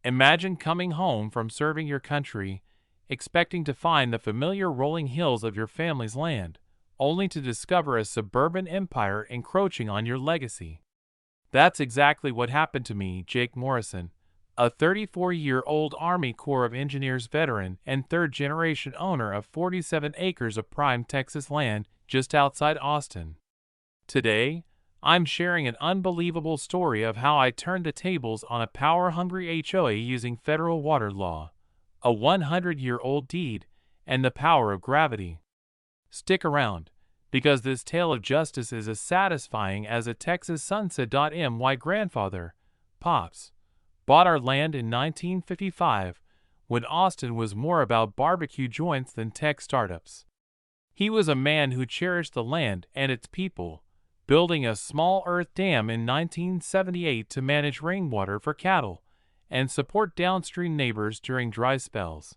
Imagine coming home from serving your country, expecting to find the familiar rolling hills of your family's land, only to discover a suburban empire encroaching on your legacy. That's exactly what happened to me, Jake Morrison, a 34-year-old Army Corps of Engineers veteran and third-generation owner of 47 acres of prime Texas land just outside Austin. Today, I'm sharing an unbelievable story of how I turned the tables on a power-hungry HOA using federal water law, a 100-year-old deed, and the power of gravity. Stick around, because this tale of justice is as satisfying as a Texas sunset. My grandfather, Pops, bought our land in 1955 when Austin was more about barbecue joints than tech startups. He was a man who cherished the land and its people, building a small earth dam in 1978 to manage rainwater for cattle and support downstream neighbors during dry spells.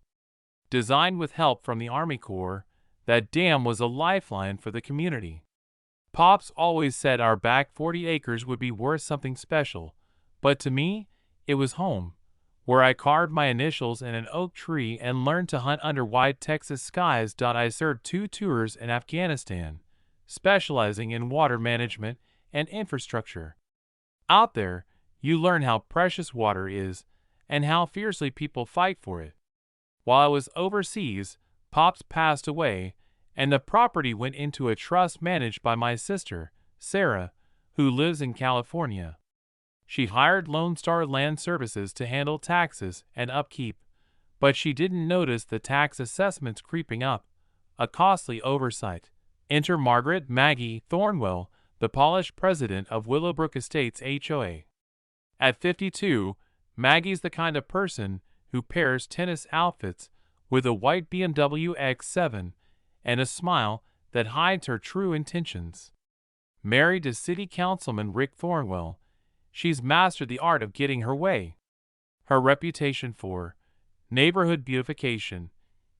Designed with help from the Army Corps, that dam was a lifeline for the community. Pops always said our back 40 acres would be worth something special, but to me, it was home, where I carved my initials in an oak tree and learned to hunt under wide Texas skies. I served 2 tours in Afghanistan, specializing in water management and infrastructure. Out there, you learn how precious water is and how fiercely people fight for it. While I was overseas, Pops passed away, and the property went into a trust managed by my sister, Sarah, who lives in California. She hired Lone Star Land Services to handle taxes and upkeep, but she didn't notice the tax assessments creeping up, a costly oversight. Enter Margaret Maggie Thornwell, the polished president of Willowbrook Estates HOA. At 52, Maggie's the kind of person who pairs tennis outfits with a white BMW X7 and a smile that hides her true intentions. Married to City Councilman Rick Thornwell, she's mastered the art of getting her way. Her reputation for neighborhood beautification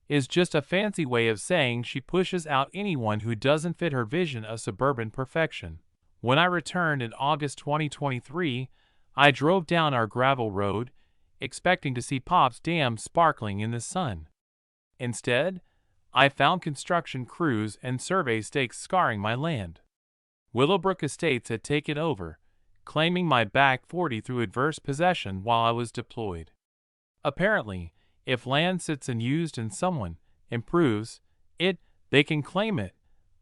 is just a fancy way of saying she pushes out anyone who doesn't fit her vision of suburban perfection. When I returned in August 2023, I drove down our gravel road, expecting to see Pop's dam sparkling in the sun. Instead, I found construction crews and survey stakes scarring my land. Willowbrook Estates had taken over, claiming my back 40 through adverse possession while I was deployed. Apparently, if land sits unused and someone improves it, they can claim it,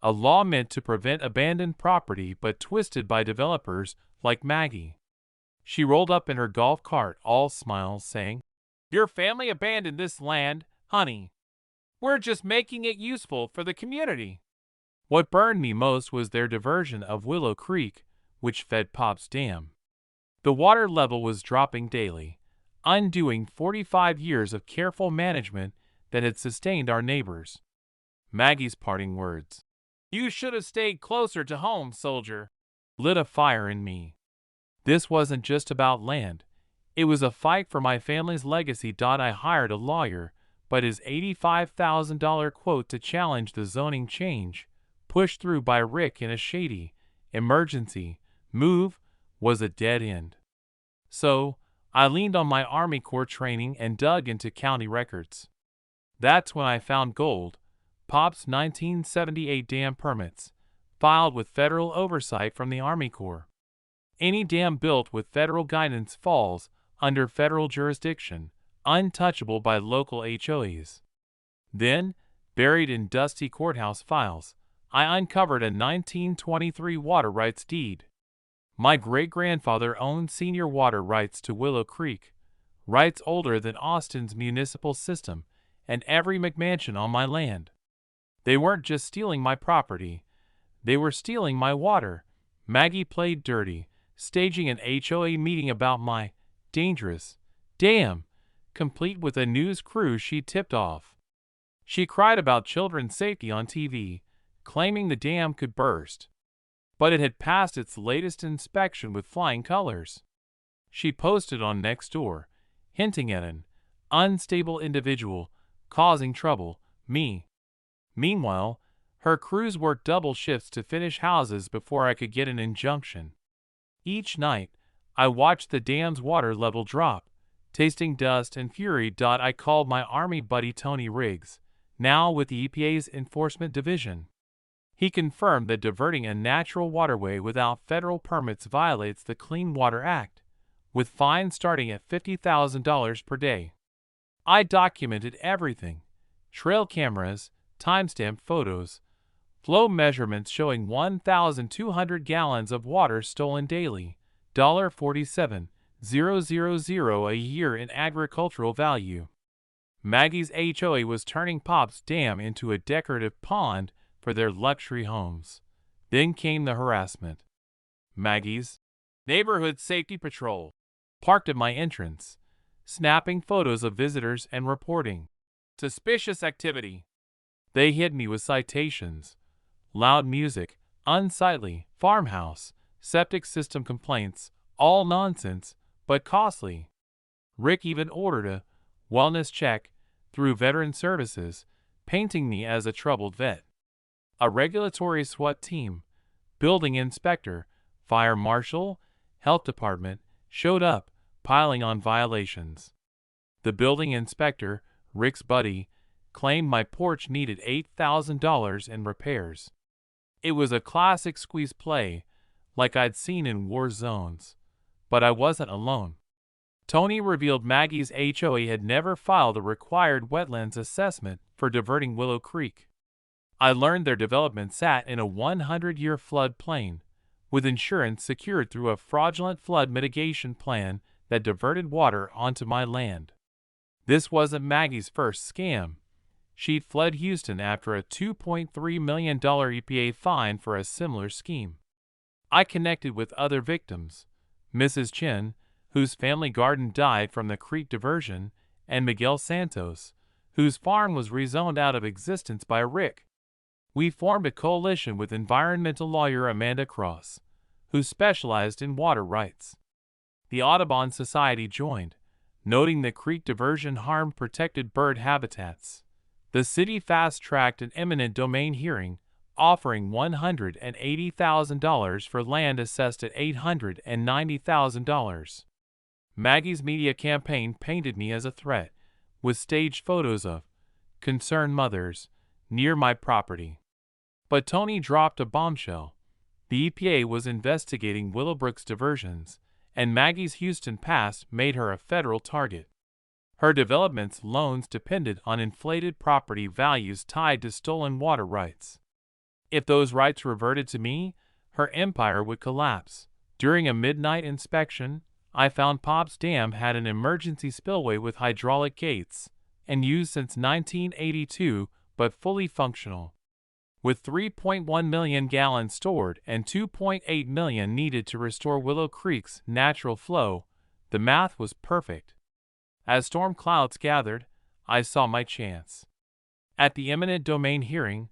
a law meant to prevent abandoned property but twisted by developers like Maggie. She rolled up in her golf cart, all smiles, saying, "Your family abandoned this land, honey. We're just making it useful for the community." What burned me most was their diversion of Willow Creek, which fed Pop's dam. The water level was dropping daily, undoing 45 years of careful management that had sustained our neighbors. Maggie's parting words, "You should have stayed closer to home, soldier," lit a fire in me. This wasn't just about land. It was a fight for my family's legacy. I hired a lawyer, but his $85,000 quote to challenge the zoning change, pushed through by Rick in a shady emergency move, was a dead end. So, I leaned on my Army Corps training and dug into county records. That's when I found gold: Pop's 1978 dam permits, filed with federal oversight from the Army Corps. Any dam built with federal guidance falls under federal jurisdiction, untouchable by local HOAs. Then, buried in dusty courthouse files, I uncovered a 1923 water rights deed. My great-grandfather owned senior water rights to Willow Creek, rights older than Austin's municipal system and every McMansion on my land. They weren't just stealing my property, they were stealing my water. Maggie played dirty, staging an HOA meeting about my dangerous dam, complete with a news crew she tipped off. She cried about children's safety on TV, claiming the dam could burst. But it had passed its latest inspection with flying colors. She posted on Nextdoor, hinting at an unstable individual causing trouble, me. Meanwhile, her crews worked double shifts to finish houses before I could get an injunction. Each night, I watched the dam's water level drop, Tasting dust and fury. I called my Army buddy Tony Riggs, now with the EPA's Enforcement Division. He confirmed that diverting a natural waterway without federal permits violates the Clean Water Act, with fines starting at $50,000 per day. I documented everything: trail cameras, timestamp photos, flow measurements showing 1,200 gallons of water stolen daily, $47,000 a year in agricultural value. Maggie's HOA was turning Pop's Dam into a decorative pond for their luxury homes. Then came the harassment. Maggie's Neighborhood Safety Patrol parked at my entrance, snapping photos of visitors and reporting suspicious activity. They hit me with citations, loud music, unsightly farmhouse, septic system complaints, all nonsense, but costly. Rick even ordered a wellness check through Veteran Services, painting me as a troubled vet. A regulatory SWAT team, building inspector, fire marshal, health department, showed up, piling on violations. The building inspector, Rick's buddy, claimed my porch needed $8,000 in repairs. It was a classic squeeze play, like I'd seen in war zones. But I wasn't alone. Tony revealed Maggie's HOA had never filed a required wetlands assessment for diverting Willow Creek. I learned their development sat in a 100-year flood plain, with insurance secured through a fraudulent flood mitigation plan that diverted water onto my land. This wasn't Maggie's first scam. She'd fled Houston after a $2.3 million EPA fine for a similar scheme. I connected with other victims: Mrs. Chin, whose family garden died from the creek diversion, and Miguel Santos, whose farm was rezoned out of existence by Rick. We formed a coalition with environmental lawyer Amanda Cross, who specialized in water rights. The Audubon Society joined, noting the creek diversion harmed protected bird habitats. The city fast-tracked an eminent domain hearing, offering $180,000 for land assessed at $890,000. Maggie's media campaign painted me as a threat, with staged photos of concerned mothers near my property. But Tony dropped a bombshell. The EPA was investigating Willowbrook's diversions, and Maggie's Houston past made her a federal target. Her development's loans depended on inflated property values tied to stolen water rights. If those rights reverted to me, her empire would collapse. During a midnight inspection, I found Pop's Dam had an emergency spillway with hydraulic gates, and used since 1982, but fully functional. With 3.1 million gallons stored and 2.8 million needed to restore Willow Creek's natural flow, the math was perfect. As storm clouds gathered, I saw my chance. At the eminent domain hearing,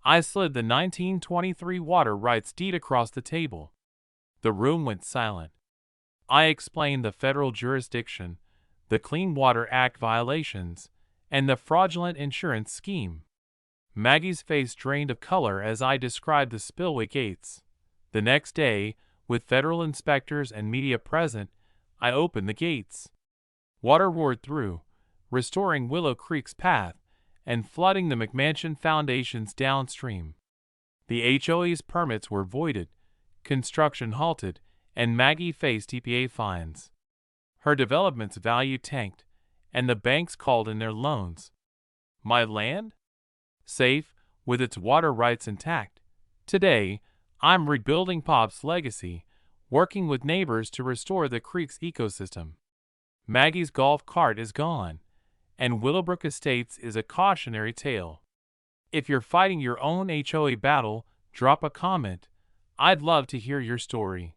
I slid the 1923 water rights deed across the table. The room went silent. I explained the federal jurisdiction, the Clean Water Act violations, and the fraudulent insurance scheme. Maggie's face drained of color as I described the spillway gates. The next day, with federal inspectors and media present, I opened the gates. Water roared through, restoring Willow Creek's path and flooding the McMansion Foundation's downstream. The HOA's permits were voided, construction halted, and Maggie faced EPA fines. Her development's value tanked, and the banks called in their loans. My land? Safe, with its water rights intact. Today, I'm rebuilding Pop's legacy, working with neighbors to restore the creek's ecosystem. Maggie's golf cart is gone, and Willowbrook Estates is a cautionary tale. If you're fighting your own HOA battle, drop a comment. I'd love to hear your story.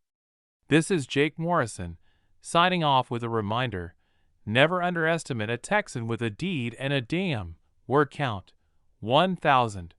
This is Jake Morrison, signing off with a reminder: never underestimate a Texan with a deed and a dam. Word count: 1,000.